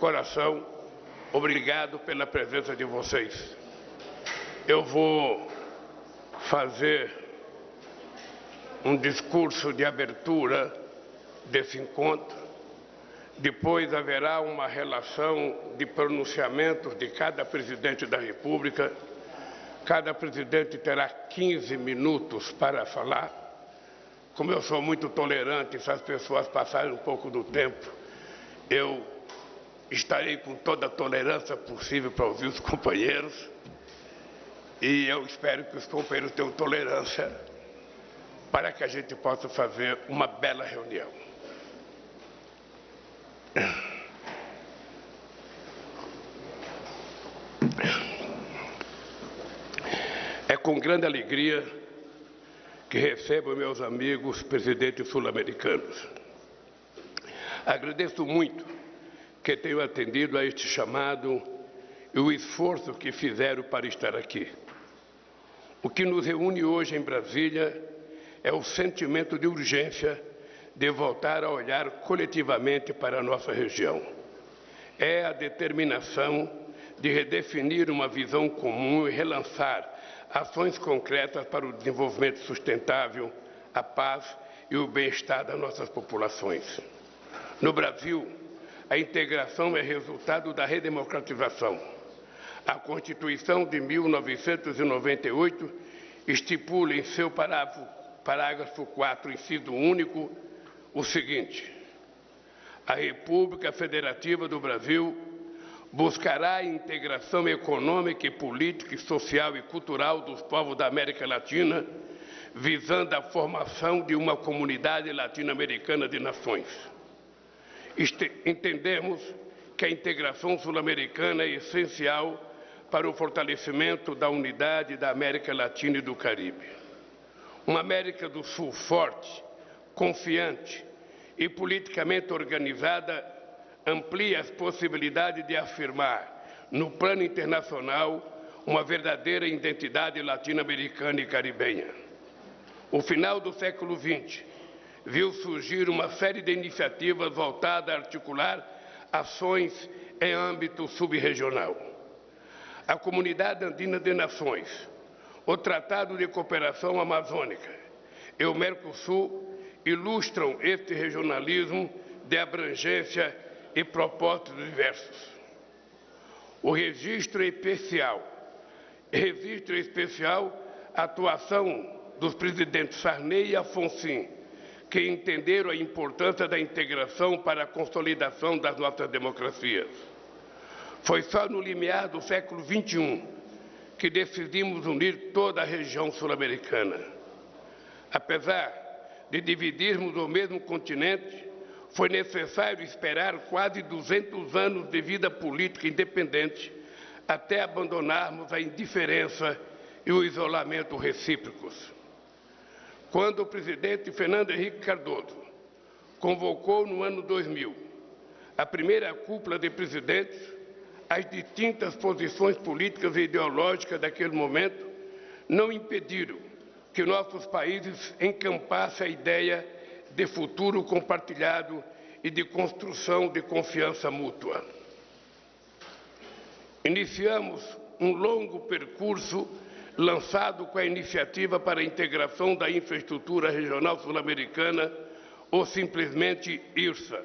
coração, obrigado pela presença de vocês. Eu vou fazer um discurso de abertura desse encontro. Depois haverá uma relação de pronunciamentos de cada presidente da República. Cada presidente terá 15 minutos para falar. Como eu sou muito tolerante, se as pessoas passarem um pouco do tempo, eu estarei com toda a tolerância possível para ouvir os companheiros. E eu espero que os companheiros tenham tolerância para que a gente possa fazer uma bela reunião. É com grande alegria que recebo meus amigos presidentes sul-americanos. Agradeço muito que tenham atendido a este chamado e o esforço que fizeram para estar aqui. O que nos reúne hoje em Brasília é o sentimento de urgência de voltar a olhar coletivamente para a nossa região. É a determinação de redefinir uma visão comum e relançar ações concretas para o desenvolvimento sustentável, a paz e o bem-estar das nossas populações. No Brasil, a integração é resultado da redemocratização. A Constituição de 1998 estipula em seu parágrafo 4, inciso único, o seguinte: a República Federativa do Brasil buscará a integração econômica, política, social e cultural dos povos da América Latina, visando a formação de uma comunidade latino-americana de nações. Entendemos que a integração sul-americana é essencial para o fortalecimento da unidade da América Latina e do Caribe. Uma América do Sul forte, confiante e politicamente organizada amplia as possibilidades de afirmar, no plano internacional, uma verdadeira identidade latino-americana e caribenha. O final do século XX viu surgir uma série de iniciativas voltadas a articular ações em âmbito subregional. A Comunidade Andina de Nações, o Tratado de Cooperação Amazônica e o Mercosul ilustram este regionalismo de abrangência e propósitos diversos. O registro especial, a atuação dos presidentes Sarney e Alfonsin, que entenderam a importância da integração para a consolidação das nossas democracias. Foi só no limiar do século XXI que decidimos unir toda a região sul-americana. Apesar de dividirmos o mesmo continente, foi necessário esperar quase 200 anos de vida política independente até abandonarmos a indiferença e o isolamento recíprocos. Quando o presidente Fernando Henrique Cardoso convocou no ano 2000 a primeira cúpula de presidentes, as distintas posições políticas e ideológicas daquele momento não impediram que nossos países encampassem a ideia de futuro compartilhado e de construção de confiança mútua. Iniciamos um longo percurso lançado com a Iniciativa para a Integração da Infraestrutura Regional Sul-Americana, ou simplesmente IRSA,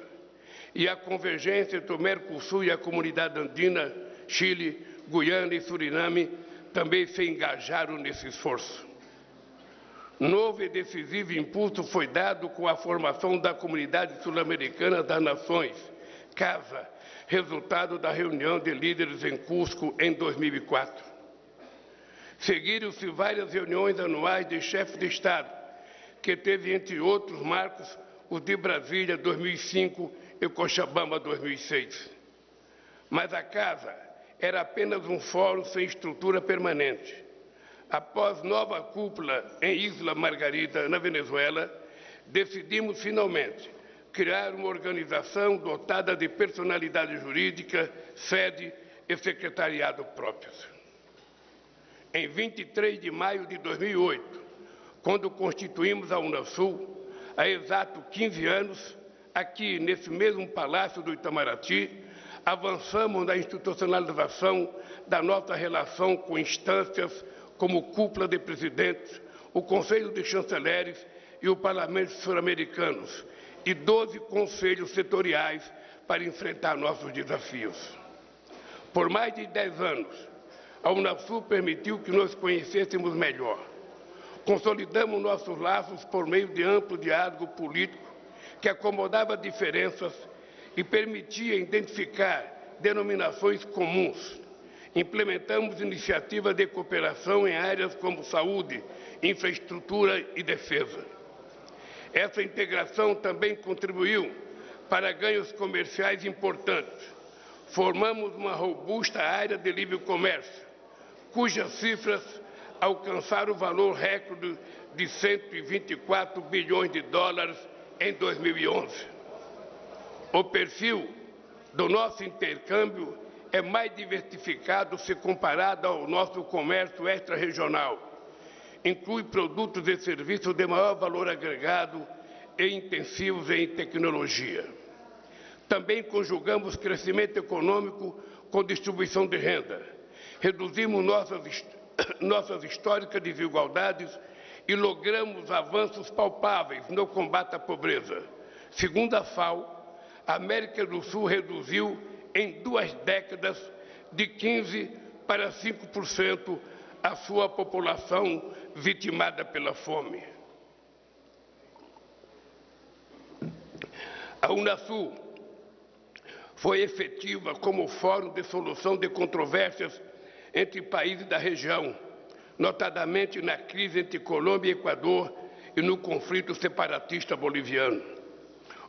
e a convergência entre o Mercosul e a Comunidade Andina, Chile, Guiana e Suriname também se engajaram nesse esforço. Novo e decisivo impulso foi dado com a formação da Comunidade Sul-Americana das Nações, CASA, resultado da reunião de líderes em Cusco em 2004. Seguiram-se várias reuniões anuais de chefes de Estado, que teve, entre outros marcos, os de Brasília 2005 e Cochabamba 2006. Mas a Casa era apenas um fórum sem estrutura permanente. Após nova cúpula em Isla Margarita, na Venezuela, decidimos finalmente criar uma organização dotada de personalidade jurídica, sede e secretariado próprios. Em 23 de maio de 2008, quando constituímos a Unasul, há exato 15 anos, aqui nesse mesmo Palácio do Itamaraty, avançamos na institucionalização da nossa relação com instâncias como Cúpula de Presidentes, o Conselho de Chanceleres e o Parlamento Sul-Americanos, e 12 conselhos setoriais para enfrentar nossos desafios. Por mais de 10 anos, a Unasul permitiu que nos conhecêssemos melhor. Consolidamos nossos laços por meio de amplo diálogo político que acomodava diferenças e permitia identificar denominações comuns. Implementamos iniciativas de cooperação em áreas como saúde, infraestrutura e defesa. Essa integração também contribuiu para ganhos comerciais importantes. Formamos uma robusta área de livre comércio, cujas cifras alcançaram o valor recorde de 124 bilhões de dólares em 2011. O perfil do nosso intercâmbio é mais diversificado se comparado ao nosso comércio extra-regional. Inclui produtos e serviços de maior valor agregado e intensivos em tecnologia. Também conjugamos crescimento econômico com distribuição de renda. Reduzimos nossas históricas desigualdades e logramos avanços palpáveis no combate à pobreza. Segundo a FAO, a América do Sul reduziu em 2 décadas de 15% para 5% a sua população vitimada pela fome. A Unasul foi efetiva como fórum de solução de controvérsias entre países da região, notadamente na crise entre Colômbia e Equador e no conflito separatista boliviano.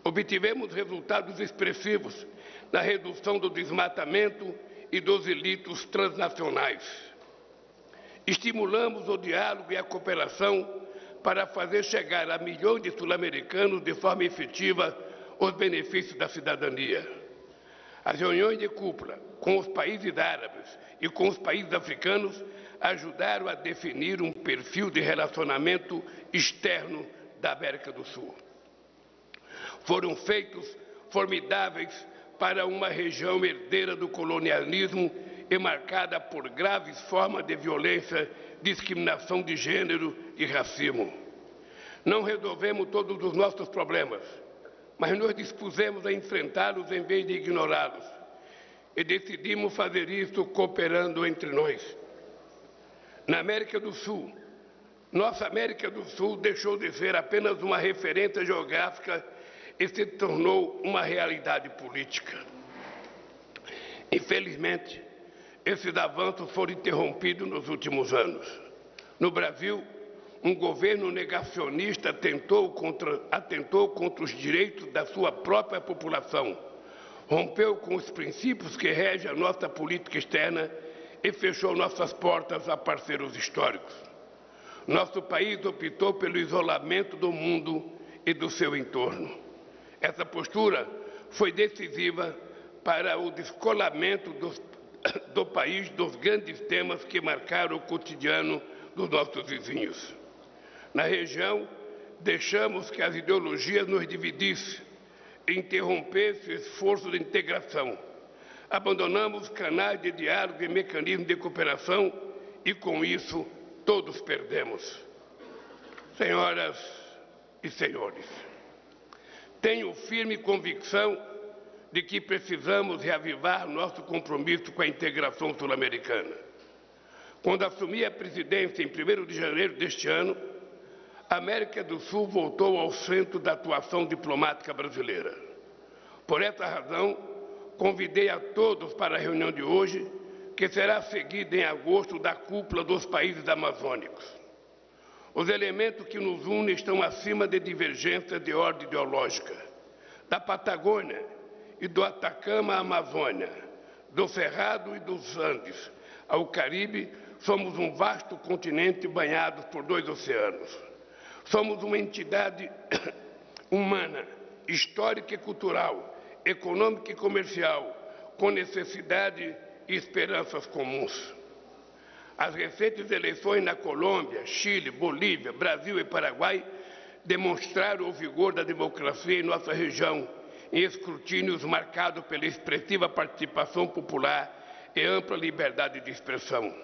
Obtivemos resultados expressivos na redução do desmatamento e dos delitos transnacionais. Estimulamos o diálogo e a cooperação para fazer chegar a milhões de sul-americanos de forma efetiva os benefícios da cidadania. As reuniões de cúpula com os países árabes e com os países africanos ajudaram a definir um perfil de relacionamento externo da América do Sul. Foram feitos formidáveis para uma região herdeira do colonialismo e marcada por graves formas de violência, discriminação de gênero e racismo. Não resolvemos todos os nossos problemas, mas nos dispusemos a enfrentá-los em vez de ignorá-los. E decidimos fazer isso cooperando entre nós. Na América do Sul, nossa América do Sul deixou de ser apenas uma referência geográfica e se tornou uma realidade política. Infelizmente, esses avanços foram interrompidos nos últimos anos. No Brasil, um governo negacionista atentou contra os direitos da sua própria população, rompeu com os princípios que regem a nossa política externa e fechou nossas portas a parceiros históricos. Nosso país optou pelo isolamento do mundo e do seu entorno. Essa postura foi decisiva para o descolamento do país dos grandes temas que marcaram o cotidiano dos nossos vizinhos. Na região, deixamos que as ideologias nos dividissem e interrompessem o esforço de integração. Abandonamos canais de diálogo e mecanismos de cooperação e, com isso, todos perdemos. Senhoras e senhores, tenho firme convicção de que precisamos reavivar nosso compromisso com a integração sul-americana. Quando assumi a presidência em 1º de janeiro deste ano, a América do Sul voltou ao centro da atuação diplomática brasileira. Por essa razão, convidei a todos para a reunião de hoje, que será seguida em agosto da cúpula dos países amazônicos. Os elementos que nos unem estão acima de divergências de ordem ideológica. Da Patagônia e do Atacama à Amazônia, do Cerrado e dos Andes ao Caribe, somos um vasto continente banhado por 2 oceanos. Somos uma entidade humana, histórica e cultural, econômica e comercial, com necessidade e esperanças comuns. As recentes eleições na Colômbia, Chile, Bolívia, Brasil e Paraguai demonstraram o vigor da democracia em nossa região em escrutínios marcados pela expressiva participação popular e ampla liberdade de expressão.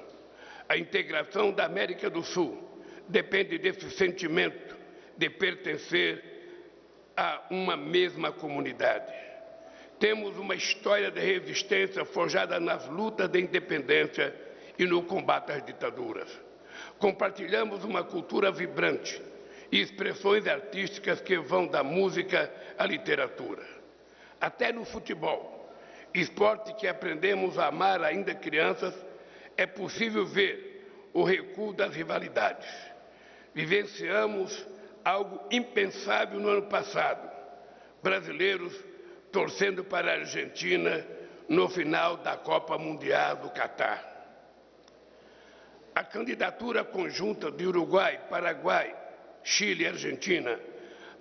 A integração da América do Sul depende desse sentimento de pertencer a uma mesma comunidade. Temos uma história de resistência forjada nas lutas de independência e no combate às ditaduras. Compartilhamos uma cultura vibrante e expressões artísticas que vão da música à literatura. Até no futebol, esporte que aprendemos a amar ainda crianças, é possível ver o recuo das rivalidades. Vivenciamos algo impensável no ano passado. Brasileiros torcendo para a Argentina no final da Copa Mundial do Catar. A candidatura conjunta de Uruguai, Paraguai, Chile e Argentina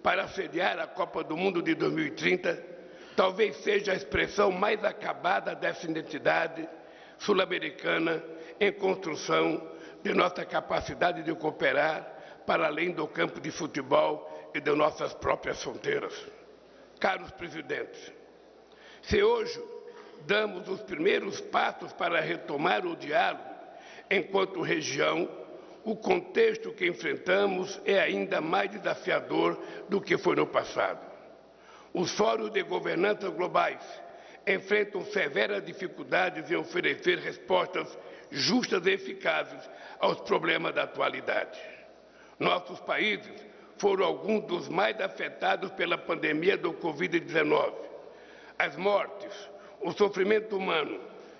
para sediar a Copa do Mundo de 2030 talvez seja a expressão mais acabada dessa identidade sul-americana em construção de nossa capacidade de cooperar para além do campo de futebol e de nossas próprias fronteiras. Caros presidentes, se hoje damos os primeiros passos para retomar o diálogo enquanto região, o contexto que enfrentamos é ainda mais desafiador do que foi no passado. Os fóruns de governança globais enfrentam severas dificuldades em oferecer respostas justas e eficazes aos problemas da atualidade. Nossos países foram alguns dos mais afetados pela pandemia do Covid-19. As mortes, o sofrimento humano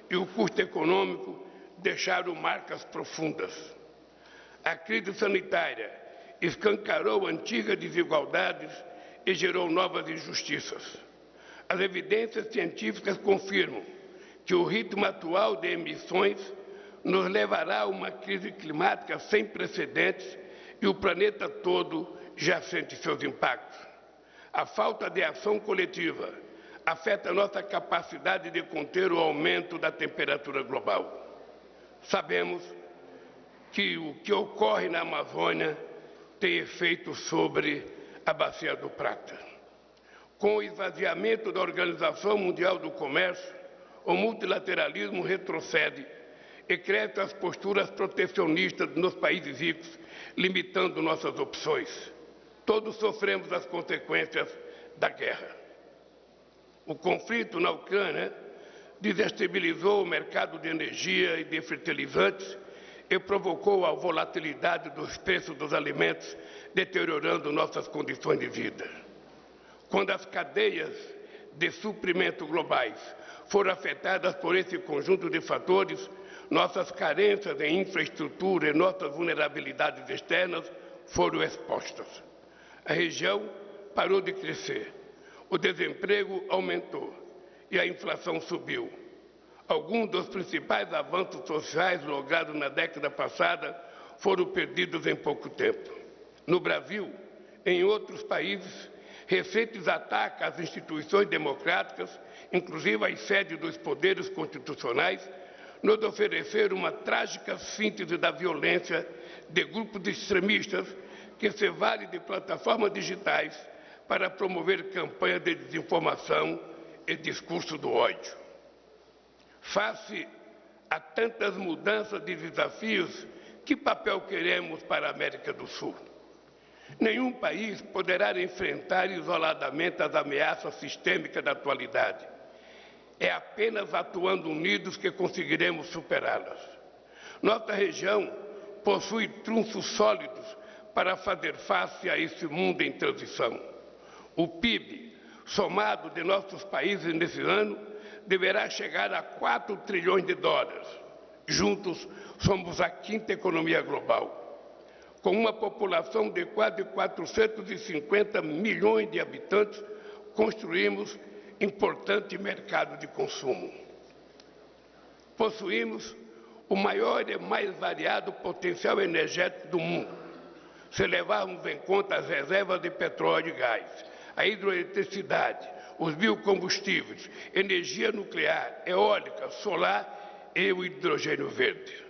e o custo econômico deixaram marcas profundas. A crise sanitária escancarou antigas desigualdades e gerou novas injustiças. As evidências científicas confirmam que o ritmo atual de emissões nos levará a uma crise climática sem precedentes e o planeta todo já sente seus impactos. A falta de ação coletiva afeta nossa capacidade de conter o aumento da temperatura global. Sabemos que o que ocorre na Amazônia tem efeito sobre a Bacia do Prata. Com o esvaziamento da Organização Mundial do Comércio, o multilateralismo retrocede e crescem as posturas protecionistas nos países ricos, limitando nossas opções. Todos sofremos as consequências da guerra. O conflito na Ucrânia desestabilizou o mercado de energia e de fertilizantes e provocou a volatilidade dos preços dos alimentos, deteriorando nossas condições de vida. Quando as cadeias de suprimento globais foram afetadas por esse conjunto de fatores, nossas carências em infraestrutura e nossas vulnerabilidades externas foram expostas. A região parou de crescer, o desemprego aumentou e a inflação subiu. Alguns dos principais avanços sociais logrados na década passada foram perdidos em pouco tempo. No Brasil, em outros países, recentes ataques às instituições democráticas, inclusive às sedes dos poderes constitucionais, nos ofereceram uma trágica síntese da violência de grupos extremistas que se valem de plataformas digitais para promover campanhas de desinformação e discurso do ódio. Face a tantas mudanças de desafios, que papel queremos para a América do Sul? Nenhum país poderá enfrentar isoladamente as ameaças sistêmicas da atualidade. É apenas atuando unidos que conseguiremos superá-las. Nossa região possui trunfos sólidos para fazer face a esse mundo em transição. O PIB, somado de nossos países nesse ano, deverá chegar a 4 trilhões de dólares. Juntos, somos a quinta economia global. Com uma população de quase 450 milhões de habitantes, construímos importante mercado de consumo. Possuímos o maior e mais variado potencial energético do mundo, se levarmos em conta as reservas de petróleo e gás, a hidroeletricidade, os biocombustíveis, energia nuclear, eólica, solar e o hidrogênio verde.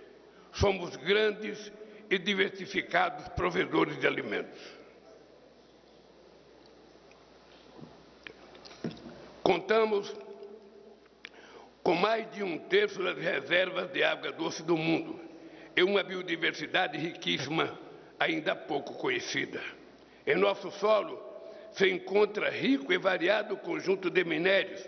Somos grandes e diversificados provedores de alimentos. Contamos com mais de 1/3 das reservas de água doce do mundo e uma biodiversidade riquíssima, ainda pouco conhecida. Em nosso solo se encontra rico e variado conjunto de minérios,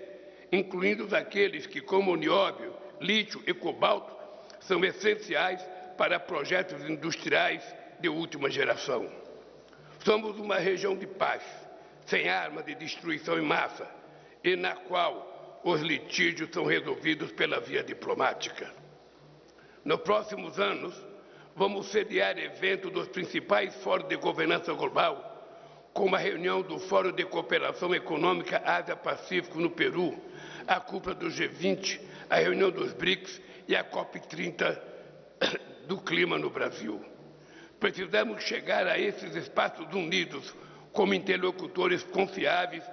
incluindo aqueles que, como o nióbio, lítio e cobalto, são essenciais para projetos industriais de última geração. Somos uma região de paz, sem armas de destruição em massa, e na qual os litígios são resolvidos pela via diplomática. Nos próximos anos, vamos sediar eventos dos principais fóruns de governança global, como a reunião do Fórum de Cooperação Econômica Ásia-Pacífico no Peru, a cúpula do G20, a reunião dos BRICS e a COP30 do clima no Brasil. Precisamos chegar a esses espaços unidos como interlocutores confiáveis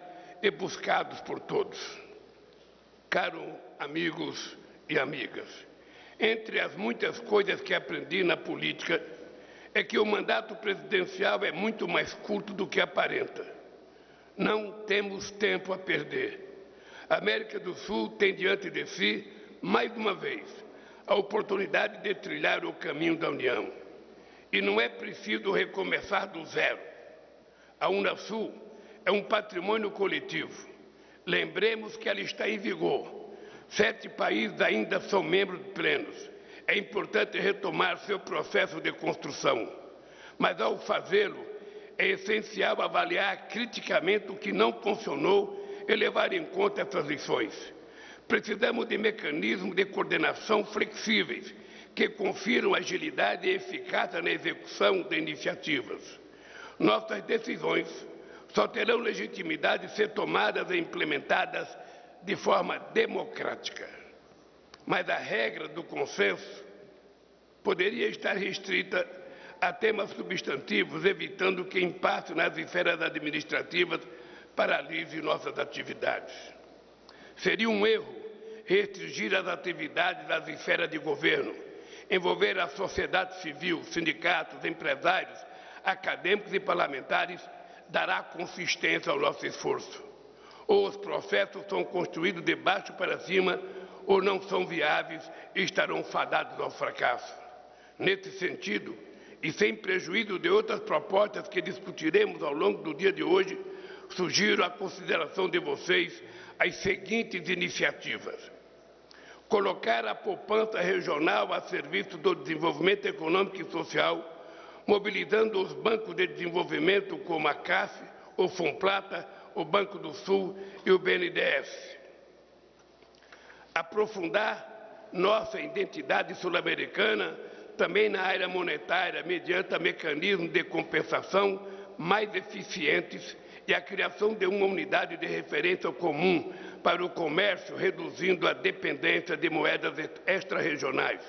e buscados por todos. Caros amigos e amigas, entre as muitas coisas que aprendi na política, é que o mandato presidencial é muito mais curto do que aparenta. Não temos tempo a perder. A América do Sul tem diante de si, mais uma vez, a oportunidade de trilhar o caminho da União. E não é preciso recomeçar do zero. A Unasul é um patrimônio coletivo. Lembremos que ela está em vigor. 7 países ainda são membros plenos. É importante retomar seu processo de construção. Mas, ao fazê-lo, é essencial avaliar criticamente o que não funcionou e levar em conta essas lições. Precisamos de mecanismos de coordenação flexíveis, que confiram agilidade e eficácia na execução de iniciativas. Nossas decisões só terão legitimidade se tomadas e implementadas de forma democrática. Mas a regra do consenso poderia estar restrita a temas substantivos, evitando que impasse nas esferas administrativas paralise nossas atividades. Seria um erro restringir as atividades das esferas de governo, envolver a sociedade civil, sindicatos, empresários, acadêmicos e parlamentares dará consistência ao nosso esforço. Ou os processos são construídos de baixo para cima, ou não são viáveis e estarão fadados ao fracasso. Nesse sentido, e sem prejuízo de outras propostas que discutiremos ao longo do dia de hoje, sugiro à consideração de vocês as seguintes iniciativas. Colocar a poupança regional a serviço do desenvolvimento econômico e social, mobilizando os bancos de desenvolvimento como a CAF, o Fomplata, o Banco do Sul e o BNDES. Aprofundar nossa identidade sul-americana também na área monetária, mediante mecanismos de compensação mais eficientes e a criação de uma unidade de referência comum para o comércio, reduzindo a dependência de moedas extra-regionais.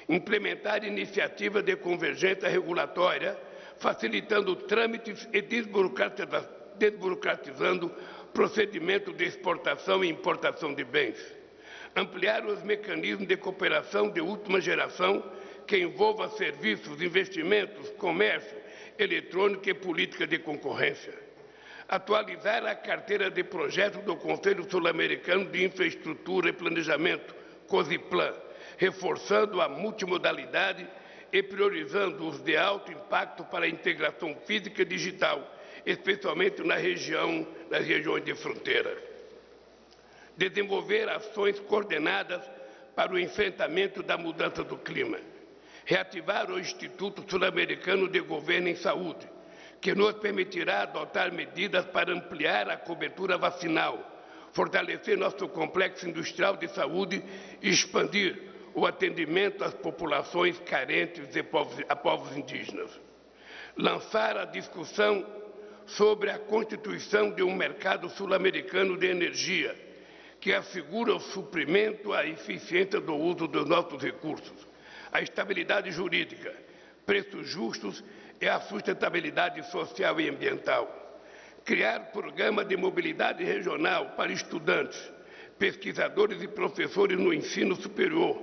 Implementar iniciativas de convergência regulatória, facilitando trâmites e desburocratizando procedimentos de exportação e importação de bens. Ampliar os mecanismos de cooperação de última geração que envolva serviços, investimentos, comércio eletrônico e política de concorrência. Atualizar a carteira de projetos do Conselho Sul-Americano de Infraestrutura e Planejamento, COSIPLAN, reforçando a multimodalidade e priorizando os de alto impacto para a integração física e digital, especialmente nas regiões de fronteira. Desenvolver ações coordenadas para o enfrentamento da mudança do clima. Reativar o Instituto Sul-Americano de Governo em Saúde, que nos permitirá adotar medidas para ampliar a cobertura vacinal, fortalecer nosso complexo industrial de saúde e expandir o atendimento às populações carentes e a povos indígenas. Lançar a discussão sobre a constituição de um mercado sul-americano de energia, que assegura o suprimento, a eficiência do uso dos nossos recursos, a estabilidade jurídica, preços justos e a sustentabilidade social e ambiental. Criar programa de mobilidade regional para estudantes, pesquisadores e professores no ensino superior,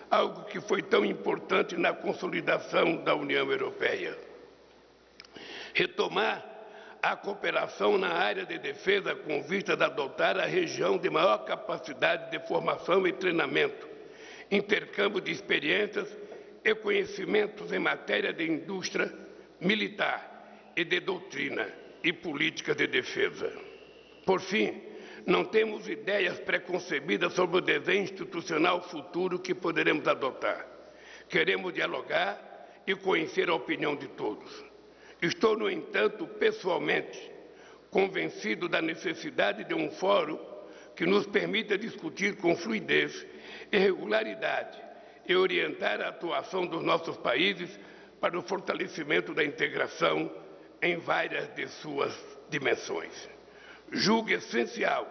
algo que foi tão importante na consolidação da União Europeia. Retomar a cooperação na área de defesa com vistas a adotar a região de maior capacidade de formação e treinamento, intercâmbio de experiências e conhecimentos em matéria de indústria militar e de doutrina e políticas de defesa. Por fim, não temos ideias preconcebidas sobre o desenho institucional futuro que poderemos adotar. Queremos dialogar e conhecer a opinião de todos. Estou, no entanto, pessoalmente convencido da necessidade de um fórum que nos permita discutir com fluidez e regularidade e orientar a atuação dos nossos países para o fortalecimento da integração em várias de suas dimensões. Julgo essencial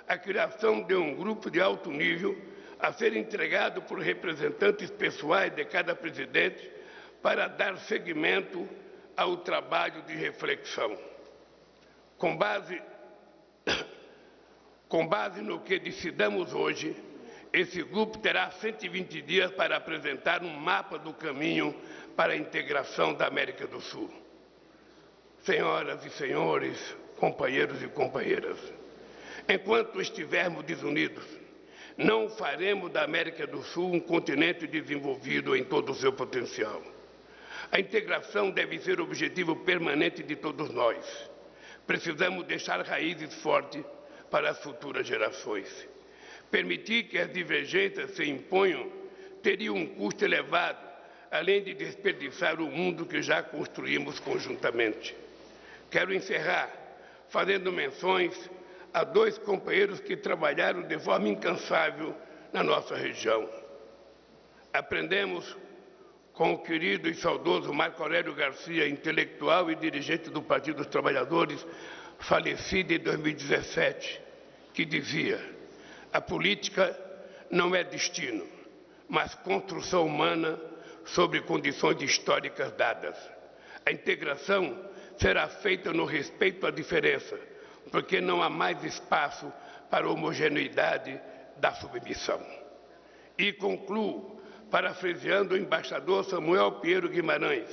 a criação de um grupo de alto nível a ser entregado por representantes pessoais de cada presidente para dar seguimento ao trabalho de reflexão. Com base no que decidamos hoje, esse grupo terá 120 dias para apresentar um mapa do caminho para a integração da América do Sul. Senhoras e senhores, companheiros e companheiras, enquanto estivermos desunidos, não faremos da América do Sul um continente desenvolvido em todo o seu potencial. A integração deve ser o objetivo permanente de todos nós. Precisamos deixar raízes fortes para as futuras gerações. Permitir que as divergências se imponham teria um custo elevado, além de desperdiçar o mundo que já construímos conjuntamente. Quero encerrar fazendo menções a dois companheiros que trabalharam de forma incansável na nossa região. Aprendemos com o querido e saudoso Marco Aurélio Garcia, intelectual e dirigente do Partido dos Trabalhadores, falecido em 2017, que dizia: a política não é destino, mas construção humana sobre condições históricas dadas. A integração será feita no respeito à diferença, porque não há mais espaço para a homogeneidade da submissão. E concluo parafraseando o embaixador Samuel Pinheiro Guimarães,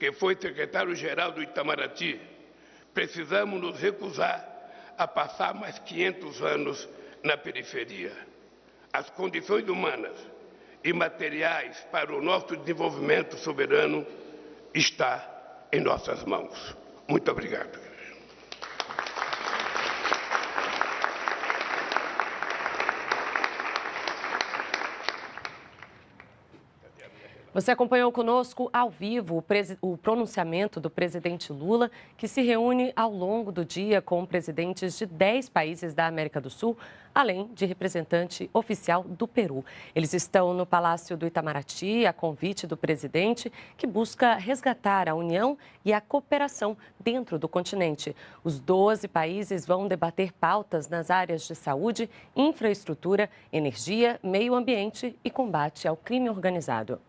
que foi secretário-geral do Itamaraty: precisamos nos recusar a passar mais 500 anos na periferia. As condições humanas e materiais para o nosso desenvolvimento soberano está em nossas mãos. Muito obrigado. Você acompanhou conosco ao vivo o pronunciamento do presidente Lula, que se reúne ao longo do dia com presidentes de 10 países da América do Sul, além de representante oficial do Peru. Eles estão no Palácio do Itamaraty, a convite do presidente, que busca resgatar a união e a cooperação dentro do continente. Os 12 países vão debater pautas nas áreas de saúde, infraestrutura, energia, meio ambiente e combate ao crime organizado.